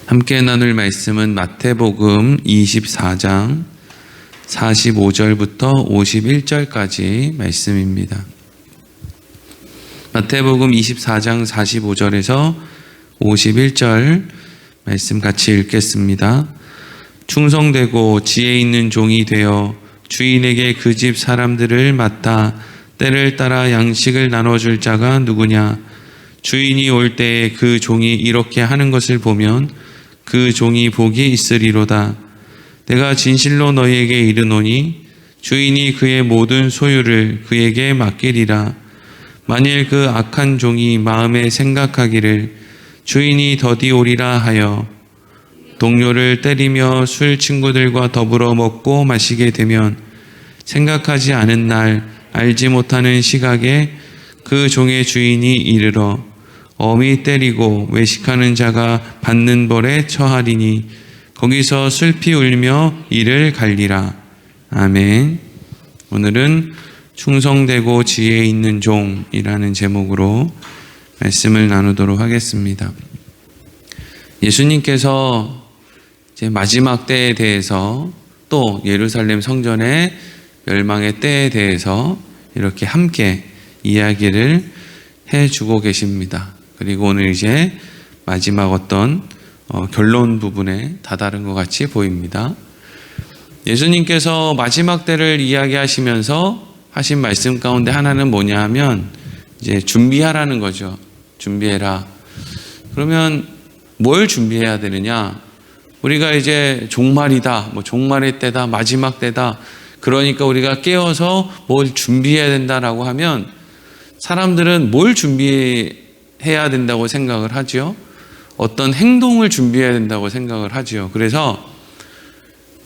함께 나눌 말씀은 마태복음 24장 45절부터 51절까지 말씀입니다. 마태복음 24장 45절에서 51절 말씀 같이 읽겠습니다. 충성되고 지혜 있는 종이 되어 주인에게 그 집 사람들을 맡아 때를 따라 양식을 나눠줄 자가 누구냐? 주인이 올 때에 그 종이 이렇게 하는 것을 보면 그 종이 복이 있으리로다. 내가 진실로 너희에게 이르노니 주인이 그의 모든 소유를 그에게 맡기리라. 만일 그 악한 종이 마음에 생각하기를 주인이 더디 오리라 하여 동료를 때리며 술 친구들과 더불어 먹고 마시게 되면 생각하지 않은 날 알지 못하는 시각에 그 종의 주인이 이르러 엄히 때리고 외식하는 자가 받는 벌에 처하리니 거기서 슬피 울며 이를 갈리라. 아멘. 오늘은 충성되고 지혜 있는 종이라는 제목으로 말씀을 나누도록 하겠습니다. 예수님께서 이제 마지막 때에 대해서 또 예루살렘 성전의 멸망의 때에 대해서 이렇게 함께 이야기를 해주고 계십니다. 그리고 오늘 이제 마지막 어떤 결론 부분에 다다른 것 같이 보입니다. 예수님께서 마지막 때를 이야기하시면서 하신 말씀 가운데 하나는 뭐냐 하면 이제 준비하라는 거죠. 준비해라. 그러면 뭘 준비해야 되느냐? 우리가 이제 종말이다, 종말의 때다, 마지막 때다. 그러니까 우리가 깨어서 뭘 준비해야 된다라고 하면 사람들은 뭘 준비해야 된다고 생각을 하죠? 어떤 행동을 준비해야 된다고 생각을 하죠. 그래서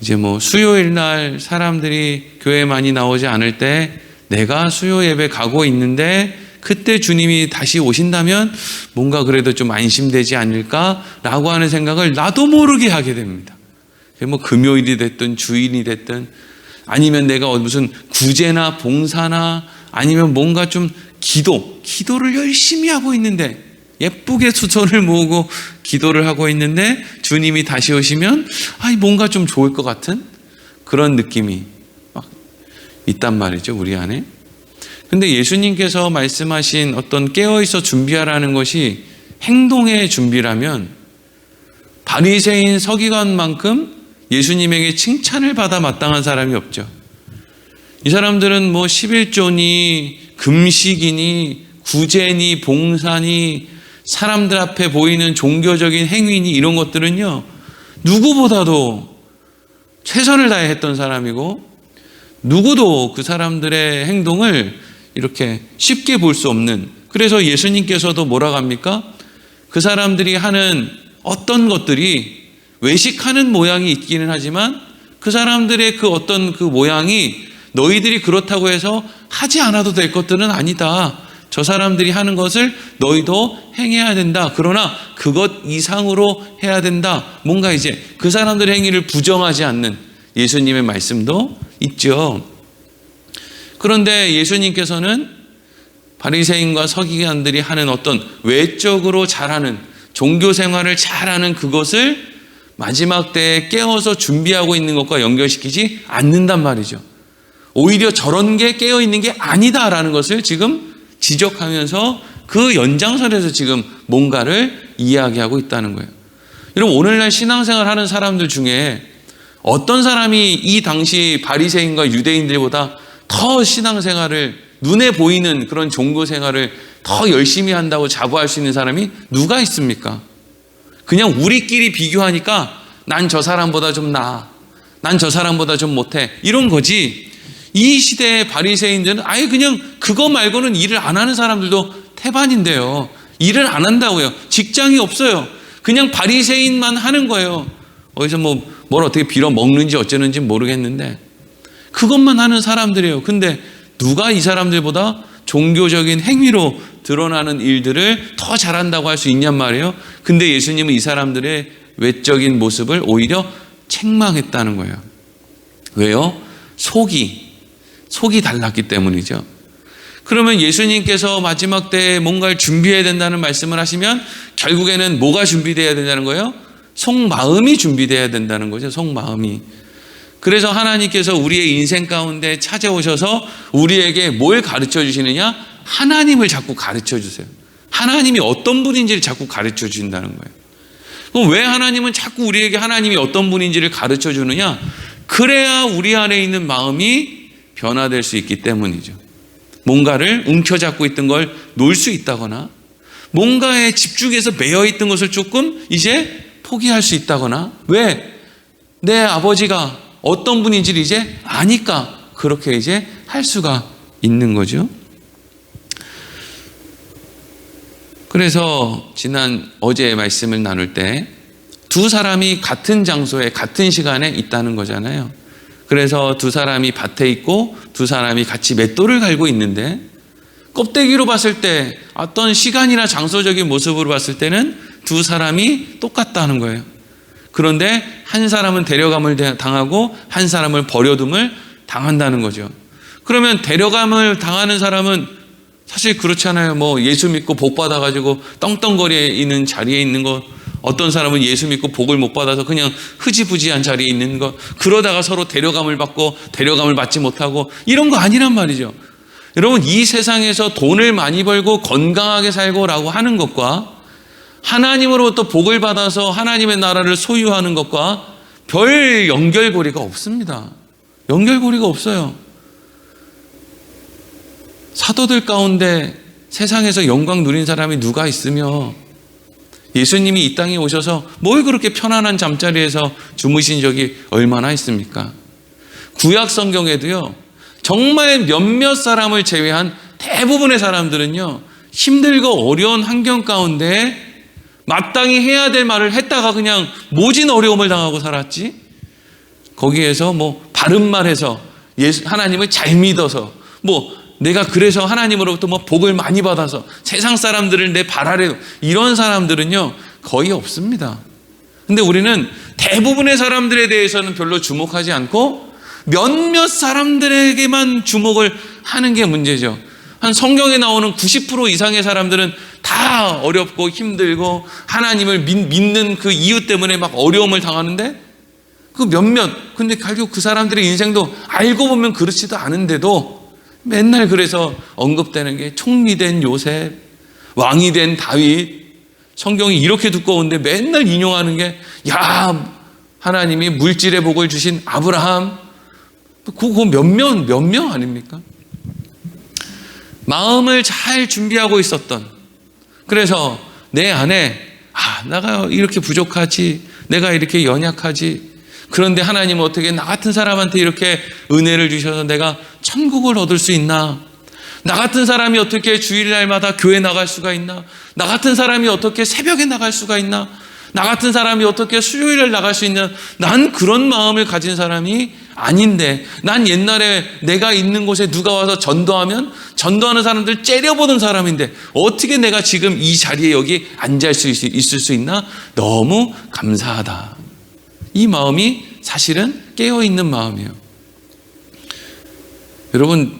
이제 수요일 날 사람들이 교회에 많이 나오지 않을 때 내가 수요 예배 가고 있는데 그때 주님이 다시 오신다면 뭔가 그래도 좀 안심되지 않을까라고 하는 생각을 나도 모르게 하게 됩니다. 금요일이 됐든 주일이 됐든 아니면 내가 무슨 구제나 봉사나 아니면 뭔가 좀 기도를 열심히 하고 있는데 예쁘게 수소를 모으고 기도를 하고 있는데 주님이 다시 오시면 뭔가 좀 좋을 것 같은 그런 느낌이 막 있단 말이죠, 우리 안에. 근데 예수님께서 말씀하신 어떤 깨어있어 준비하라는 것이 행동의 준비라면 바리새인 서기관만큼 예수님에게 칭찬을 받아 마땅한 사람이 없죠. 이 사람들은 11조니 금식이니 구제니 봉사니 사람들 앞에 보이는 종교적인 행위니 이런 것들은요 누구보다도 최선을 다해 했던 사람이고 누구도 그 사람들의 행동을 이렇게 쉽게 볼 수 없는, 그래서 예수님께서도 뭐라고 합니까? 그 사람들이 하는 어떤 것들이 외식하는 모양이 있기는 하지만 그 사람들의 그 어떤 그 모양이 너희들이 그렇다고 해서 하지 않아도 될 것들은 아니다. 저 사람들이 하는 것을 너희도 행해야 된다. 그러나 그것 이상으로 해야 된다. 뭔가 이제 그 사람들의 행위를 부정하지 않는 예수님의 말씀도 있죠. 그런데 예수님께서는 바리새인과 서기관들이 하는 어떤 외적으로 잘하는 종교 생활을 잘하는 그것을 마지막 때에 깨어서 준비하고 있는 것과 연결시키지 않는단 말이죠. 오히려 저런 게 깨어있는 게 아니다라는 것을 지금 지적하면서 그 연장선에서 지금 뭔가를 이야기하고 있다는 거예요. 여러분, 오늘날 신앙생활 하는 사람들 중에 어떤 사람이 이 당시 바리새인과 유대인들보다 더 신앙생활을 눈에 보이는 그런 종교생활을 더 열심히 한다고 자부할 수 있는 사람이 누가 있습니까? 그냥 우리끼리 비교하니까 난 저 사람보다 좀 나아, 난 저 사람보다 좀 못해, 이런 거지. 이 시대의 바리새인들은 아예 그냥 그거 말고는 일을 안 하는 사람들도 태반인데요. 일을 안 한다고요. 직장이 없어요. 그냥 바리새인만 하는 거예요. 어디서 뭘 어떻게 빌어 먹는지 어쩌는지 모르겠는데 그것만 하는 사람들이에요. 근데 누가 이 사람들보다 종교적인 행위로 드러나는 일들을 더 잘한다고 할 수 있냔 말이에요. 근데 예수님은 이 사람들의 외적인 모습을 오히려 책망했다는 거예요. 왜요? 속이 달랐기 때문이죠. 그러면 예수님께서 마지막 때에 뭔가를 준비해야 된다는 말씀을 하시면 결국에는 뭐가 준비되어야 된다는 거예요? 속마음이 준비되어야 된다는 거죠. 속마음이. 그래서 하나님께서 우리의 인생 가운데 찾아오셔서 우리에게 뭘 가르쳐 주시느냐? 하나님을 자꾸 가르쳐 주세요. 하나님이 어떤 분인지를 자꾸 가르쳐 주신다는 거예요. 그럼 왜 하나님은 자꾸 우리에게 하나님이 어떤 분인지를 가르쳐 주느냐? 그래야 우리 안에 있는 마음이 변화될 수 있기 때문이죠. 뭔가를 움켜잡고 있던 걸 놓을 수 있다거나, 뭔가에 집중해서 매여 있던 것을 조금 이제 포기할 수 있다거나, 왜? 내 아버지가 어떤 분인지를 이제 아니까 그렇게 이제 할 수가 있는 거죠. 그래서 어제 말씀을 나눌 때 두 사람이 같은 장소에 같은 시간에 있다는 거잖아요. 그래서 두 사람이 밭에 있고 두 사람이 같이 맷돌을 갈고 있는데, 껍데기로 봤을 때 어떤 시간이나 장소적인 모습으로 봤을 때는 두 사람이 똑같다는 거예요. 그런데 한 사람은 데려감을 당하고 한 사람은 버려둠을 당한다는 거죠. 그러면 데려감을 당하는 사람은 사실 그렇잖아요. 뭐 예수 믿고 복 받아가지고 떵떵거리는 자리에 있는 거, 어떤 사람은 예수 믿고 복을 못 받아서 그냥 흐지부지한 자리에 있는 거, 그러다가 서로 데려감을 받고 데려감을 받지 못하고 이런 거 아니란 말이죠. 여러분, 이 세상에서 돈을 많이 벌고 건강하게 살고라고 하는 것과 하나님으로부터 복을 받아서 하나님의 나라를 소유하는 것과 별 연결고리가 없습니다. 연결고리가 없어요. 사도들 가운데 세상에서 영광 누린 사람이 누가 있으며, 예수님이 이 땅에 오셔서 뭘 그렇게 편안한 잠자리에서 주무신 적이 얼마나 있습니까? 구약 성경에도요, 정말 몇몇 사람을 제외한 대부분의 사람들은요, 힘들고 어려운 환경 가운데 마땅히 해야 될 말을 했다가 그냥 모진 어려움을 당하고 살았지. 거기에서 뭐 바른 말해서 하나님을 잘 믿어서, 뭐 내가 그래서 하나님으로부터 뭐 복을 많이 받아서 세상 사람들을 내 발 아래, 이런 사람들은요 거의 없습니다. 근데 우리는 대부분의 사람들에 대해서는 별로 주목하지 않고 몇몇 사람들에게만 주목을 하는 게 문제죠. 한 성경에 나오는 90% 이상의 사람들은 다 어렵고 힘들고 하나님을 믿는 그 이유 때문에 막 어려움을 당하는데, 그 몇몇, 근데 결국 그 사람들의 인생도 알고 보면 그렇지도 않은데도 맨날 그래서 언급되는 게 총리 된 요셉, 왕이 된 다윗, 성경이 이렇게 두꺼운데 맨날 인용하는 게, 야, 하나님이 물질의 복을 주신 아브라함, 그거 몇 명 아닙니까? 마음을 잘 준비하고 있었던, 그래서 내 안에 내가 이렇게 부족하지, 내가 이렇게 연약하지, 그런데 하나님은 어떻게 나 같은 사람한테 이렇게 은혜를 주셔서 내가 천국을 얻을 수 있나? 나 같은 사람이 어떻게 주일날마다 교회 나갈 수가 있나? 나 같은 사람이 어떻게 새벽에 나갈 수가 있나? 나 같은 사람이 어떻게 수요일에 나갈 수 있냐? 난 그런 마음을 가진 사람이 아닌데, 난 옛날에 내가 있는 곳에 누가 와서 전도하면 전도하는 사람들 째려보던 사람인데 어떻게 내가 지금 이 자리에 여기 앉아 있을 수 있나? 너무 감사하다. 이 마음이 사실은 깨어있는 마음이에요. 여러분,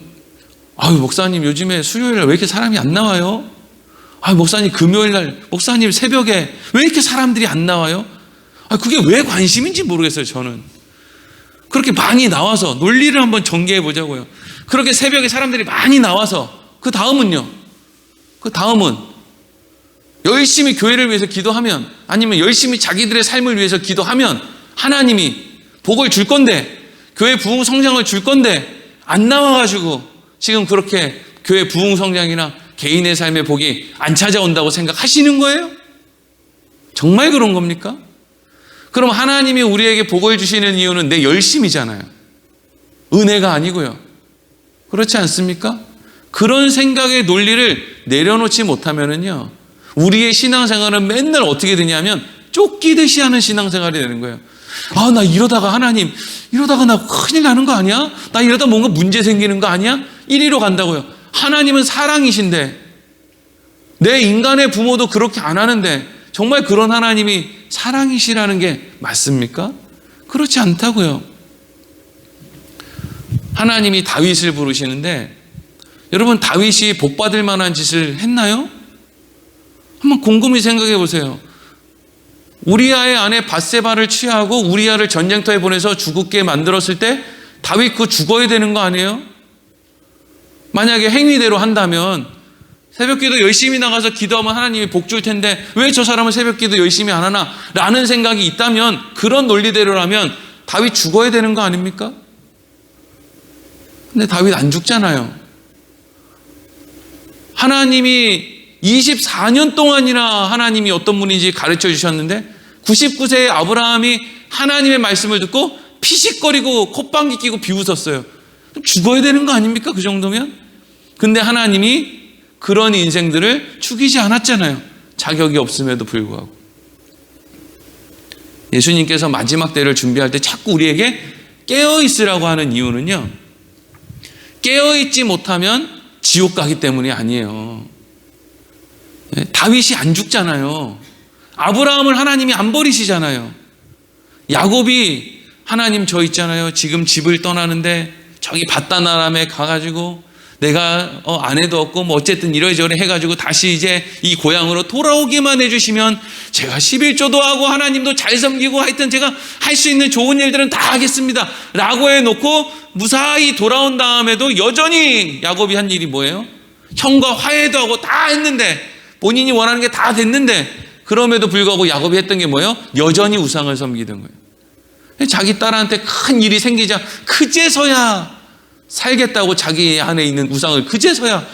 목사님 요즘에 수요일날 왜 이렇게 사람이 안 나와요? 목사님 금요일날, 목사님 새벽에 왜 이렇게 사람들이 안 나와요? 그게 왜 관심인지 모르겠어요. 저는 그렇게 많이 나와서 논리를 한번 전개해 보자고요. 그렇게 새벽에 사람들이 많이 나와서 그 다음은 열심히 교회를 위해서 기도하면, 아니면 열심히 자기들의 삶을 위해서 기도하면 하나님이 복을 줄 건데, 교회 부흥 성장을 줄 건데 안 나와가지고 지금 그렇게 교회 부흥 성장이나 개인의 삶의 복이 안 찾아온다고 생각하시는 거예요? 정말 그런 겁니까? 그럼 하나님이 우리에게 복을 주시는 이유는 내 열심이잖아요. 은혜가 아니고요. 그렇지 않습니까? 그런 생각의 논리를 내려놓지 못하면은요, 우리의 신앙생활은 맨날 어떻게 되냐면 쫓기듯이 하는 신앙생활이 되는 거예요. 나 이러다가 하나님, 이러다가 나 큰일 나는 거 아니야? 나 이러다 뭔가 문제 생기는 거 아니야? 이리로 간다고요. 하나님은 사랑이신데, 내 인간의 부모도 그렇게 안 하는데 정말 그런 하나님이 사랑이시라는 게 맞습니까? 그렇지 않다고요. 하나님이 다윗을 부르시는데, 여러분, 다윗이 복받을 만한 짓을 했나요? 한번 곰곰이 생각해 보세요. 우리아의 아내 밧세바를 취하고 우리아를 전쟁터에 보내서 죽게 만들었을 때 다윗 그 죽어야 되는 거 아니에요? 만약에 행위대로 한다면 새벽기도 열심히 나가서 기도하면 하나님이 복 줄 텐데 왜 저 사람은 새벽기도 열심히 안 하나? 라는 생각이 있다면, 그런 논리대로라면 다윗 죽어야 되는 거 아닙니까? 근데 다윗 안 죽잖아요. 하나님이 24년 동안이나 하나님이 어떤 분인지 가르쳐 주셨는데 99세의 아브라함이 하나님의 말씀을 듣고 피식거리고 콧방귀 끼고 비웃었어요. 죽어야 되는 거 아닙니까? 그 정도면? 근데 하나님이 그런 인생들을 죽이지 않았잖아요. 자격이 없음에도 불구하고. 예수님께서 마지막 때를 준비할 때 자꾸 우리에게 깨어있으라고 하는 이유는요, 깨어있지 못하면 지옥 가기 때문이 아니에요. 다윗이 안 죽잖아요. 아브라함을 하나님이 안 버리시잖아요. 야곱이 하나님 저 있잖아요. 지금 집을 떠나는데 저기 밧단아람에 가가지고 내가 아내도 없고 뭐 어쨌든 이러저러 해가지고 다시 이제 이 고향으로 돌아오기만 해주시면 제가 11조도 하고 하나님도 잘 섬기고 하여튼 제가 할 수 있는 좋은 일들은 다 하겠습니다 라고 해놓고 무사히 돌아온 다음에도 여전히 야곱이 한 일이 뭐예요? 형과 화해도 하고 다 했는데, 본인이 원하는 게 다 됐는데, 그럼에도 불구하고 야곱이 했던 게 뭐예요? 여전히 우상을 섬기던 거예요. 자기 딸한테 큰 일이 생기자 그제서야 살겠다고 자기 안에 있는 우상을 그제서야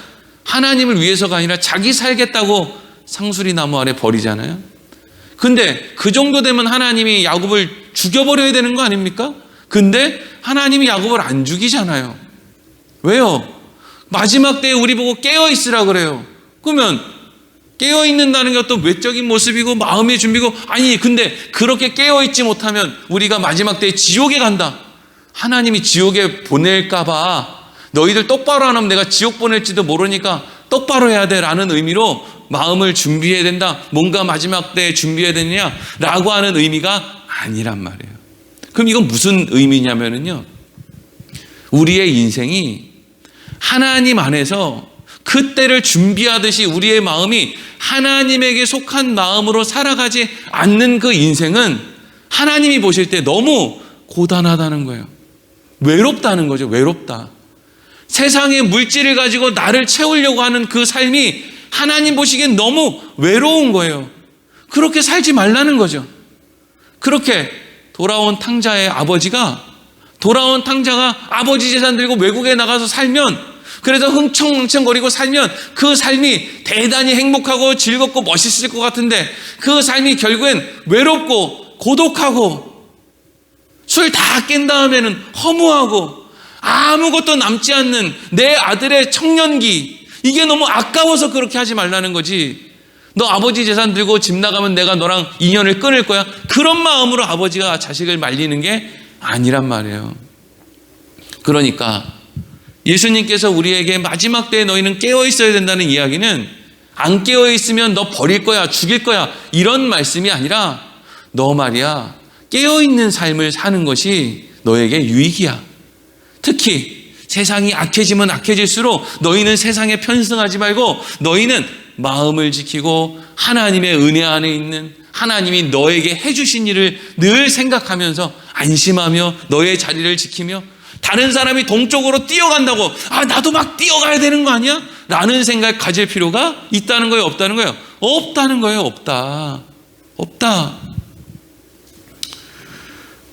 하나님을 위해서가 아니라 자기 살겠다고 상수리 나무 아래 버리잖아요. 근데 그 정도 되면 하나님이 야곱을 죽여버려야 되는 거 아닙니까? 근데 하나님이 야곱을 안 죽이잖아요. 왜요? 마지막 때에 우리 보고 깨어있으라 그래요. 그러면 깨어있는다는 게 어떤 외적인 모습이고 마음의 준비고, 아니 근데 그렇게 깨어있지 못하면 우리가 마지막 때에 지옥에 간다. 하나님이 지옥에 보낼까 봐 너희들 똑바로 안 하면 내가 지옥 보낼지도 모르니까 똑바로 해야 돼 라는 의미로 마음을 준비해야 된다. 뭔가 마지막 때에 준비해야 되느냐 라고 하는 의미가 아니란 말이에요. 그럼 이건 무슨 의미냐면요, 우리의 인생이 하나님 안에서 그때를 준비하듯이 우리의 마음이 하나님에게 속한 마음으로 살아가지 않는 그 인생은 하나님이 보실 때 너무 고단하다는 거예요. 외롭다는 거죠. 외롭다. 세상의 물질을 가지고 나를 채우려고 하는 그 삶이 하나님 보시기엔 너무 외로운 거예요. 그렇게 살지 말라는 거죠. 그렇게 돌아온 탕자의 아버지가 아버지 재산 들고 외국에 나가서 살면, 그래서 흥청망청거리고 살면 그 삶이 대단히 행복하고 즐겁고 멋있을 것 같은데 그 삶이 결국엔 외롭고 고독하고 술 다 깬 다음에는 허무하고 아무것도 남지 않는 내 아들의 청년기, 이게 너무 아까워서 그렇게 하지 말라는 거지. 너 아버지 재산 들고 집 나가면 내가 너랑 인연을 끊을 거야, 그런 마음으로 아버지가 자식을 말리는 게 아니란 말이에요. 그러니까 예수님께서 우리에게 마지막 때에 너희는 깨어 있어야 된다는 이야기는 안 깨어 있으면 너 버릴 거야, 죽일 거야, 이런 말씀이 아니라 너 말이야 깨어 있는 삶을 사는 것이 너에게 유익이야. 특히 세상이 악해지면 악해질수록 너희는 세상에 편승하지 말고 너희는 마음을 지키고 하나님의 은혜 안에 있는 하나님이 너에게 해주신 일을 늘 생각하면서 안심하며 너의 자리를 지키며, 다른 사람이 동쪽으로 뛰어간다고 나도 막 뛰어가야 되는 거 아니야? 라는 생각을 가질 필요가 있다는 거예요? 없다는 거예요? 없다는 거예요. 없다.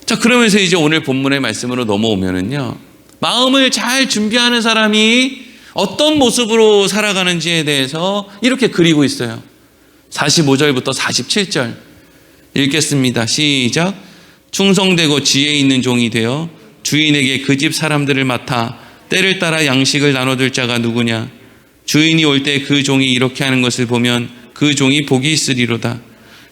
자, 그러면서 이제 오늘 본문의 말씀으로 넘어오면은요, 마음을 잘 준비하는 사람이 어떤 모습으로 살아가는지에 대해서 이렇게 그리고 있어요. 45절부터 47절 읽겠습니다. 시작. 충성되고 지혜 있는 종이 되어 주인에게 그 집 사람들을 맡아 때를 따라 양식을 나눠줄 자가 누구냐? 주인이 올 때 그 종이 이렇게 하는 것을 보면 그 종이 복이 있으리로다.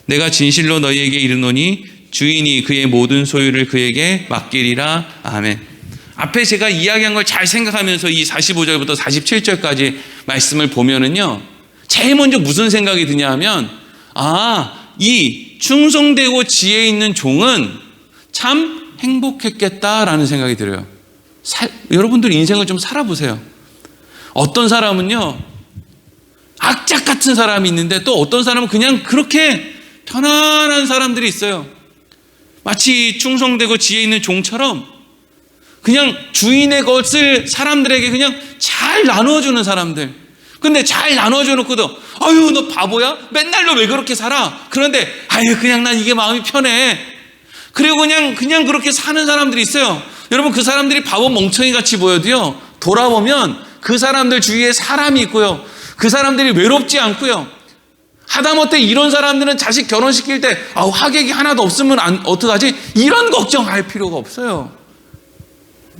내가 진실로 너희에게 이르노니 주인이 그의 모든 소유를 그에게 맡기리라. 아멘. 앞에 제가 이야기한 걸 잘 생각하면서 이 45절부터 47절까지 말씀을 보면은요, 제일 먼저 무슨 생각이 드냐 하면, 이 충성되고 지혜 있는 종은 참 행복했겠다라는 생각이 들어요. 여러분들 인생을 좀 살아보세요. 어떤 사람은요, 악착 같은 사람이 있는데 또 어떤 사람은 그냥 그렇게 편안한 사람들이 있어요. 마치 충성되고 지혜 있는 종처럼 그냥 주인의 것을 사람들에게 그냥 잘 나눠주는 사람들. 근데 잘 나눠줘놓고도 아유 너 바보야? 맨날 너 왜 그렇게 살아? 그런데 아유 그냥 난 이게 마음이 편해. 그리고 그냥 그렇게 사는 사람들이 있어요. 여러분 그 사람들이 바보 멍청이 같이 보여도요, 돌아보면 그 사람들 주위에 사람이 있고요, 그 사람들이 외롭지 않고요, 하다못해 이런 사람들은 자식 결혼시킬 때 하객이 하나도 없으면 어떡하지? 이런 걱정할 필요가 없어요.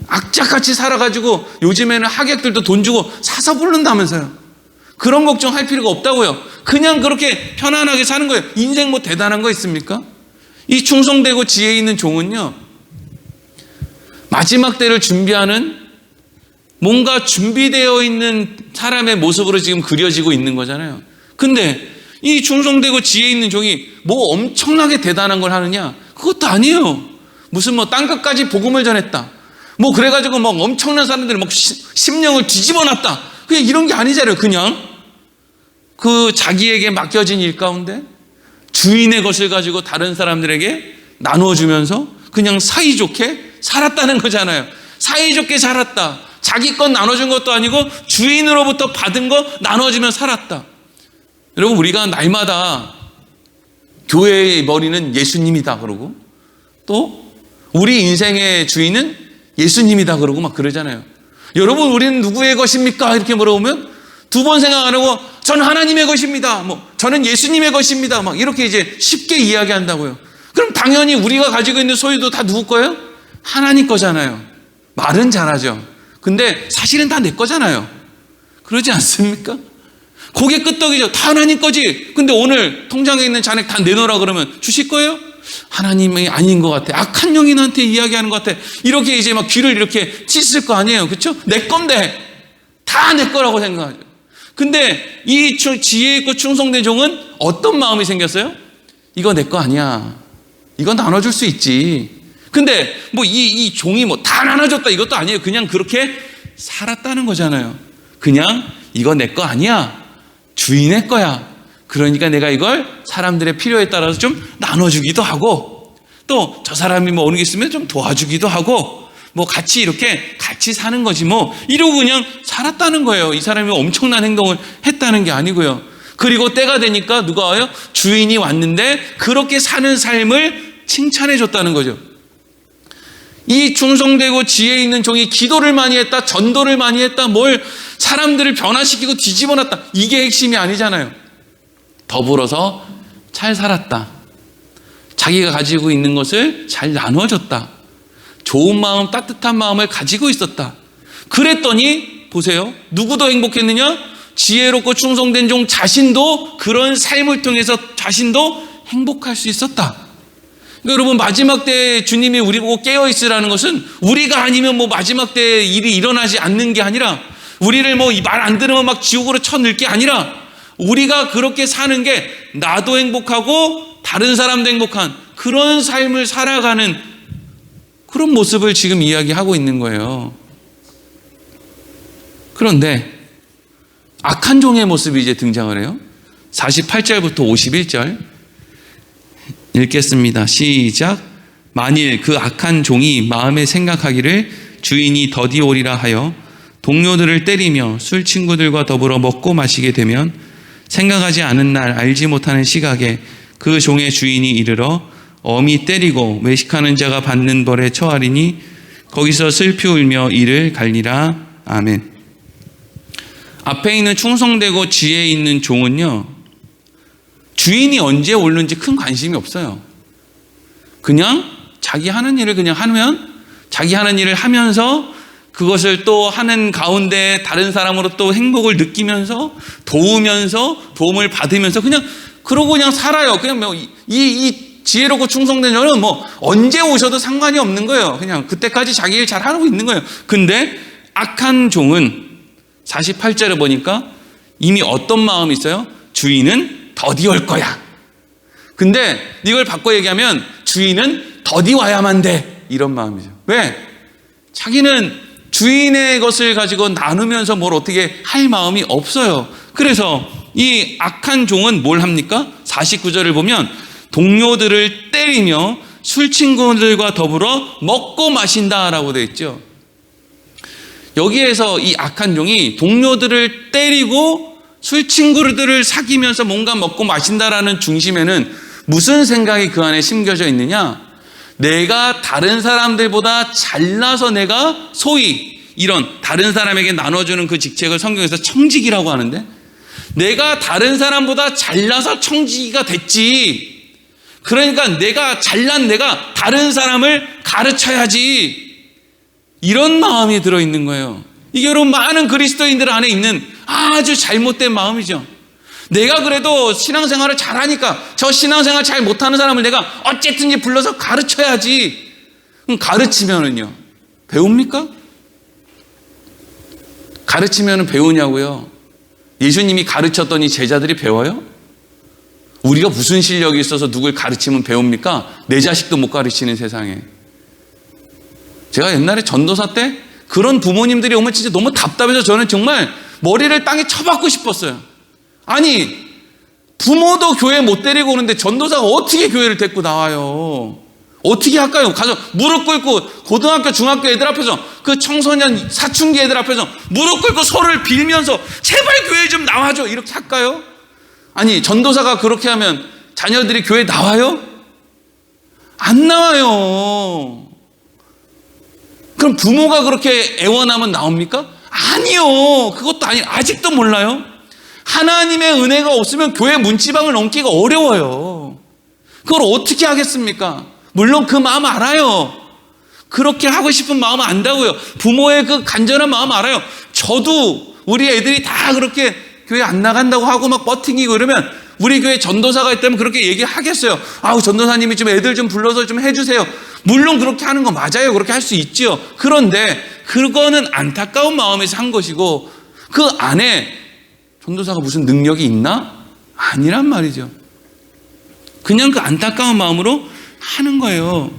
악착같이 살아가지고 요즘에는 하객들도 돈 주고 사서 부른다면서요. 그런 걱정할 필요가 없다고요. 그냥 그렇게 편안하게 사는 거예요. 인생 뭐 대단한 거 있습니까? 이 충성되고 지혜 있는 종은요, 마지막 때를 준비하는 뭔가 준비되어 있는 사람의 모습으로 지금 그려지고 있는 거잖아요. 근데 이 충성되고 지혜 있는 종이 뭐 엄청나게 대단한 걸 하느냐? 그것도 아니에요. 무슨 뭐 땅끝까지 복음을 전했다, 뭐 그래가지고 막 엄청난 사람들이 막 심령을 뒤집어 놨다, 그냥 이런 게 아니잖아요. 그냥 그 자기에게 맡겨진 일 가운데 주인의 것을 가지고 다른 사람들에게 나눠주면서 그냥 사이좋게 살았다는 거잖아요. 사이좋게 살았다. 자기 것 나눠준 것도 아니고 주인으로부터 받은 거 나눠주면 살았다. 여러분 우리가 날마다 교회의 머리는 예수님이다 그러고, 또 우리 인생의 주인은 예수님이다 그러고 막 그러잖아요. 여러분 우리는 누구의 것입니까? 이렇게 물어보면 두 번 생각 안 하고 저는 하나님의 것입니다, 뭐 저는 예수님의 것입니다, 막 이렇게 이제 쉽게 이야기한다고요. 그럼 당연히 우리가 가지고 있는 소유도 다 누구 거예요? 하나님 거잖아요. 말은 잘하죠. 근데 사실은 다 내 거잖아요. 그러지 않습니까? 고개 끄덕이죠. 다 하나님 거지. 근데 오늘 통장에 있는 잔액 다 내놓으라 그러면 주실 거예요? 하나님이 아닌 것 같아. 악한 영인한테 이야기하는 것 같아. 이렇게 이제 막 귀를 이렇게 찢을 거 아니에요. 그렇죠? 내 건데 다 내 거라고 생각하죠. 근데 이 지혜 있고 충성된 종은 어떤 마음이 생겼어요? 이거 내 거 아니야. 이건 나눠줄 수 있지. 근데 뭐 이 종이 뭐 다 나눠줬다 이것도 아니에요. 그냥 그렇게 살았다는 거잖아요. 그냥 이거 내 거 아니야. 주인의 거야. 그러니까 내가 이걸 사람들의 필요에 따라서 좀 나눠주기도 하고, 또 저 사람이 뭐 어느 게 있으면 좀 도와주기도 하고, 뭐 같이 이렇게 같이 사는 거지 뭐 이러고 그냥 살았다는 거예요. 이 사람이 엄청난 행동을 했다는 게 아니고요. 그리고 때가 되니까 누가 와요? 주인이 왔는데 그렇게 사는 삶을 칭찬해 줬다는 거죠. 이 충성되고 지혜 있는 종이 기도를 많이 했다, 전도를 많이 했다, 뭘 사람들을 변화시키고 뒤집어 놨다, 이게 핵심이 아니잖아요. 더불어서 잘 살았다. 자기가 가지고 있는 것을 잘 나눠줬다. 좋은 마음, 따뜻한 마음을 가지고 있었다. 그랬더니 보세요. 누구 더 행복했느냐? 지혜롭고 충성된 종 자신도 그런 삶을 통해서 자신도 행복할 수 있었다. 그러니까 여러분 마지막 때 주님이 우리 보고 깨어있으라는 것은 우리가 아니면 뭐 마지막 때 일이 일어나지 않는 게 아니라, 우리를 뭐 말 안 들으면 막 지옥으로 쳐넣을 게 아니라, 우리가 그렇게 사는 게 나도 행복하고 다른 사람도 행복한 그런 삶을 살아가는 그런 모습을 지금 이야기하고 있는 거예요. 그런데 악한 종의 모습이 이제 등장을 해요. 48절부터 51절 읽겠습니다. 시작. 만일 그 악한 종이 마음에 생각하기를 주인이 더디 오리라 하여 동료들을 때리며 술 친구들과 더불어 먹고 마시게 되면, 생각하지 않은 날 알지 못하는 시각에 그 종의 주인이 이르러 엄히 때리고 외식하는 자가 받는 벌에 처하리니 거기서 슬피 울며 이를 갈리라. 아멘. 앞에 있는 충성되고 지혜 있는 종은요, 주인이 언제 오는지 큰 관심이 없어요. 그냥 자기 하는 일을 그냥 하면, 자기 하는 일을 하면서 그것을 또 하는 가운데 다른 사람으로 또 행복을 느끼면서 도우면서 도움을 받으면서 그냥 그러고 그냥 살아요. 그냥 뭐 이 지혜롭고 충성된 자는 뭐 언제 오셔도 상관이 없는 거예요. 그냥 그때까지 자기 일 잘 하고 있는 거예요. 근데 악한 종은 48절에 보니까 이미 어떤 마음이 있어요? 주인은 더디 올 거야. 근데 이걸 바꿔 얘기하면 주인은 더디 와야만 돼, 이런 마음이죠. 왜? 자기는 주인의 것을 가지고 나누면서 뭘 어떻게 할 마음이 없어요. 그래서 이 악한 종은 뭘 합니까? 49절을 보면 동료들을 때리며 술 친구들과 더불어 먹고 마신다라고 되어 있죠. 여기에서 이 악한 종이 동료들을 때리고 술 친구들을 사귀면서 뭔가 먹고 마신다라는 중심에는 무슨 생각이 그 안에 심겨져 있느냐? 내가 다른 사람들보다 잘나서 내가 소위 이런 다른 사람에게 나눠주는 그 직책을 성경에서 청지기라고 하는데, 내가 다른 사람보다 잘나서 청지기가 됐지. 그러니까 내가 잘난 내가 다른 사람을 가르쳐야지. 이런 마음이 들어있는 거예요. 이게 여러분 많은 그리스도인들 안에 있는 아주 잘못된 마음이죠. 내가 그래도 신앙생활을 잘하니까 저 신앙생활 잘 못하는 사람을 내가 어쨌든지 불러서 가르쳐야지. 그럼 가르치면은요, 배웁니까? 가르치면은 배우냐고요? 예수님이 가르쳤더니 제자들이 배워요? 우리가 무슨 실력이 있어서 누굴 가르치면 배웁니까? 내 자식도 못 가르치는 세상에. 제가 옛날에 전도사 때 그런 부모님들이 오면 진짜 너무 답답해서 저는 정말 머리를 땅에 쳐박고 싶었어요. 아니, 부모도 교회 못 데리고 오는데 전도사가 어떻게 교회를 데리고 나와요? 어떻게 할까요? 가서 무릎 꿇고 고등학교, 중학교 애들 앞에서, 그 청소년 사춘기 애들 앞에서 무릎 꿇고 소를 빌면서 제발 교회 좀 나와줘, 이렇게 할까요? 아니, 전도사가 그렇게 하면 자녀들이 교회 나와요? 안 나와요. 그럼 부모가 그렇게 애원하면 나옵니까? 아니요. 그것도 아니, 아직도 몰라요. 하나님의 은혜가 없으면 교회 문지방을 넘기가 어려워요. 그걸 어떻게 하겠습니까? 물론 그 마음 알아요. 그렇게 하고 싶은 마음 안다고요. 부모의 그 간절한 마음 알아요. 저도 우리 애들이 다 그렇게 교회 안 나간다고 하고 막 버팅기고 이러면 우리 교회 전도사가 있다면 그렇게 얘기하겠어요. 아우, 전도사님이 좀 애들 좀 불러서 좀 해주세요. 물론 그렇게 하는 거 맞아요. 그렇게 할 수 있지요. 그런데 그거는 안타까운 마음에서 한 것이고, 그 안에 전도사가 무슨 능력이 있나? 아니란 말이죠. 그냥 그 안타까운 마음으로 하는 거예요.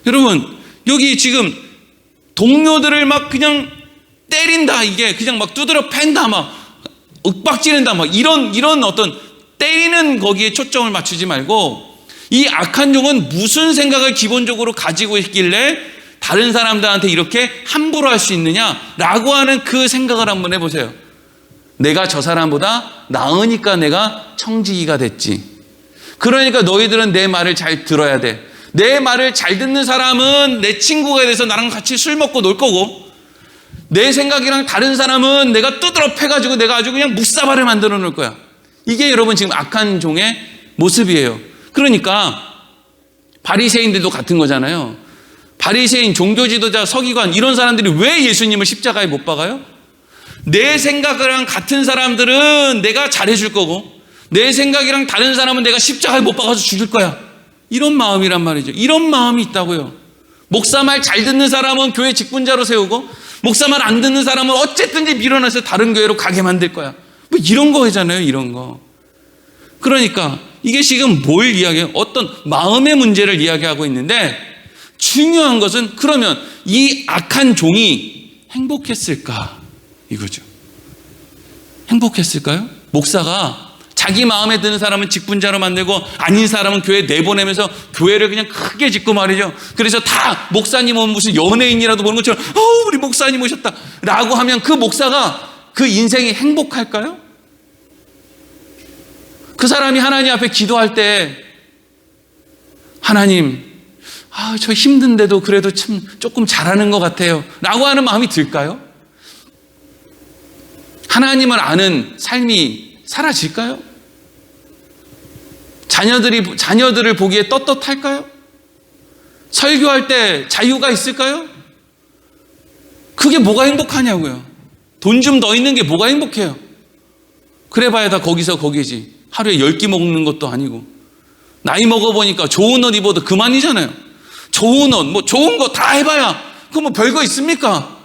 여러분, 여기 지금 동료들을 막 그냥 때린다, 이게 그냥 막 두드려 팬다, 막 윽박지른다, 막 이런 어떤 때리는 거기에 초점을 맞추지 말고, 이 악한 종은 무슨 생각을 기본적으로 가지고 있길래 다른 사람들한테 이렇게 함부로 할 수 있느냐라고 하는 그 생각을 한번 해보세요. 내가 저 사람보다 나으니까 내가 청지기가 됐지. 그러니까 너희들은 내 말을 잘 들어야 돼. 내 말을 잘 듣는 사람은 내 친구가 돼서 나랑 같이 술 먹고 놀 거고, 내 생각이랑 다른 사람은 내가 두드러 패가지고 내가 아주 그냥 묵사발을 만들어 놓을 거야. 이게 여러분 지금 악한 종의 모습이에요. 그러니까 바리새인들도 같은 거잖아요. 바리새인, 종교지도자, 서기관, 이런 사람들이 왜 예수님을 십자가에 못 박아요? 내 생각이랑 같은 사람들은 내가 잘해줄 거고, 내 생각이랑 다른 사람은 내가 십자가에 못 박아서 죽일 거야. 이런 마음이란 말이죠. 이런 마음이 있다고요. 목사 말 잘 듣는 사람은 교회 직분자로 세우고, 목사 말 안 듣는 사람은 어쨌든지 밀어내서 다른 교회로 가게 만들 거야. 뭐 이런 거잖아요. 이런 거. 그러니까 이게 지금 뭘 이야기해요? 어떤 마음의 문제를 이야기하고 있는데, 중요한 것은 그러면 이 악한 종이 행복했을까? 이거죠. 행복했을까요? 목사가 자기 마음에 드는 사람은 직분자로 만들고 아닌 사람은 교회 내보내면서 교회를 그냥 크게 짓고 말이죠. 그래서 다 목사님 오면 무슨 연예인이라도 보는 것처럼 우리 목사님 오셨다 라고 하면 그 목사가 그 인생이 행복할까요? 그 사람이 하나님 앞에 기도할 때 하나님, 저 힘든데도 그래도 참 조금 잘하는 것 같아요 라고 하는 마음이 들까요? 하나님을 아는 삶이 사라질까요? 자녀들을 보기에 떳떳할까요? 설교할 때 자유가 있을까요? 그게 뭐가 행복하냐고요. 돈 좀 더 있는 게 뭐가 행복해요. 그래봐야 다 거기서 거기지. 하루에 10끼 먹는 것도 아니고, 나이 먹어보니까 좋은 옷 입어도 그만이잖아요. 좋은 옷, 뭐 좋은 거 다 해봐야 그거 뭐 별거 있습니까?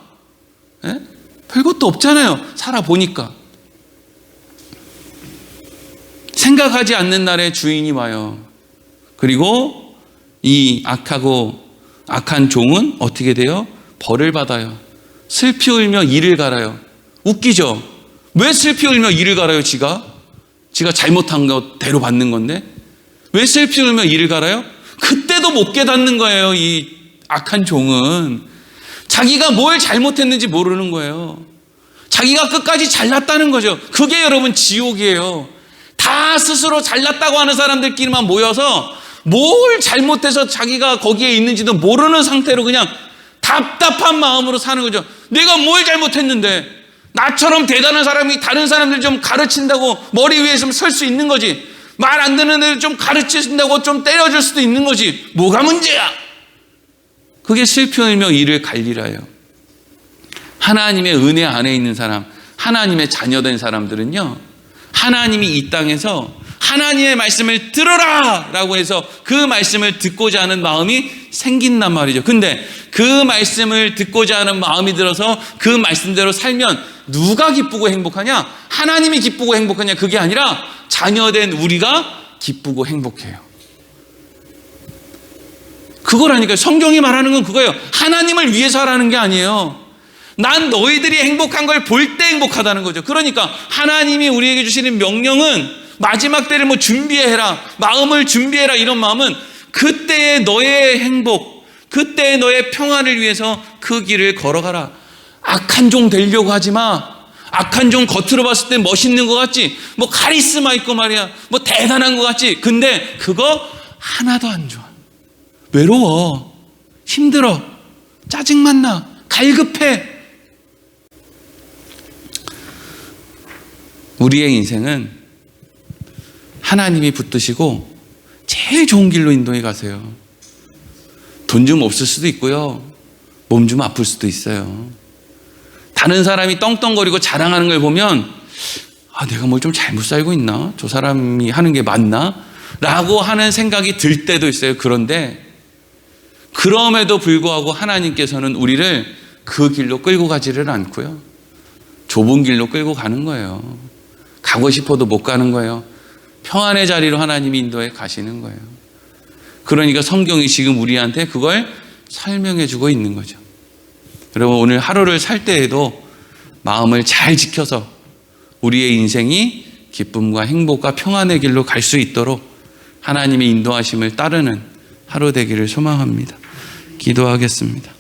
예? 별것도 없잖아요. 살아보니까. 생각하지 않는 날에 주인이 와요. 그리고 이 악한 종은 어떻게 돼요? 벌을 받아요. 슬피 울며 이를 갈아요. 웃기죠? 왜 슬피 울며 이를 갈아요? 지가 잘못한 거 대로 받는 건데 왜 슬피 울며 이를 갈아요? 그때도 못 깨닫는 거예요. 이 악한 종은 자기가 뭘 잘못했는지 모르는 거예요. 자기가 끝까지 잘났다는 거죠. 그게 여러분 지옥이에요. 다 스스로 잘났다고 하는 사람들끼리만 모여서 뭘 잘못해서 자기가 거기에 있는지도 모르는 상태로 그냥 답답한 마음으로 사는 거죠. 내가 뭘 잘못했는데, 나처럼 대단한 사람이 다른 사람들 좀 가르친다고 머리 위에 좀 설 수 있는 거지. 말 안 듣는 애들 좀 가르치신다고 좀 때려줄 수도 있는 거지. 뭐가 문제야? 그게 슬피 울며 이를 갈리라요. 하나님의 은혜 안에 있는 사람, 하나님의 자녀된 사람들은요, 하나님이 이 땅에서 하나님의 말씀을 들어라! 라고 해서 그 말씀을 듣고자 하는 마음이 생긴단 말이죠. 근데 그 말씀을 듣고자 하는 마음이 들어서 그 말씀대로 살면 누가 기쁘고 행복하냐? 하나님이 기쁘고 행복하냐? 그게 아니라 자녀된 우리가 기쁘고 행복해요. 그거라니까요. 성경이 말하는 건 그거예요. 하나님을 위해서 하라는 게 아니에요. 난 너희들이 행복한 걸 볼 때 행복하다는 거죠. 그러니까 하나님이 우리에게 주시는 명령은 마지막 때를 뭐 준비해라, 마음을 준비해라, 이런 마음은 그때의 너의 행복, 그때의 너의 평안을 위해서 그 길을 걸어가라. 악한 종 되려고 하지 마. 악한 종 겉으로 봤을 때 멋있는 것 같지, 뭐 카리스마 있고 말이야, 뭐 대단한 것 같지. 근데 그거 하나도 안 좋아. 외로워, 힘들어, 짜증만 나, 갈급해. 우리의 인생은 하나님이 붙드시고 제일 좋은 길로 인도해 가세요. 돈 좀 없을 수도 있고요, 몸 좀 아플 수도 있어요. 다른 사람이 떵떵거리고 자랑하는 걸 보면 내가 뭘 좀 잘못 살고 있나? 저 사람이 하는 게 맞나? 라고 하는 생각이 들 때도 있어요. 그런데 그럼에도 불구하고 하나님께서는 우리를 그 길로 끌고 가지를 않고요, 좁은 길로 끌고 가는 거예요. 가고 싶어도 못 가는 거예요. 평안의 자리로 하나님이 인도해 가시는 거예요. 그러니까 성경이 지금 우리한테 그걸 설명해 주고 있는 거죠. 여러분, 오늘 하루를 살 때에도 마음을 잘 지켜서 우리의 인생이 기쁨과 행복과 평안의 길로 갈 수 있도록 하나님의 인도하심을 따르는 하루 되기를 소망합니다. 기도하겠습니다.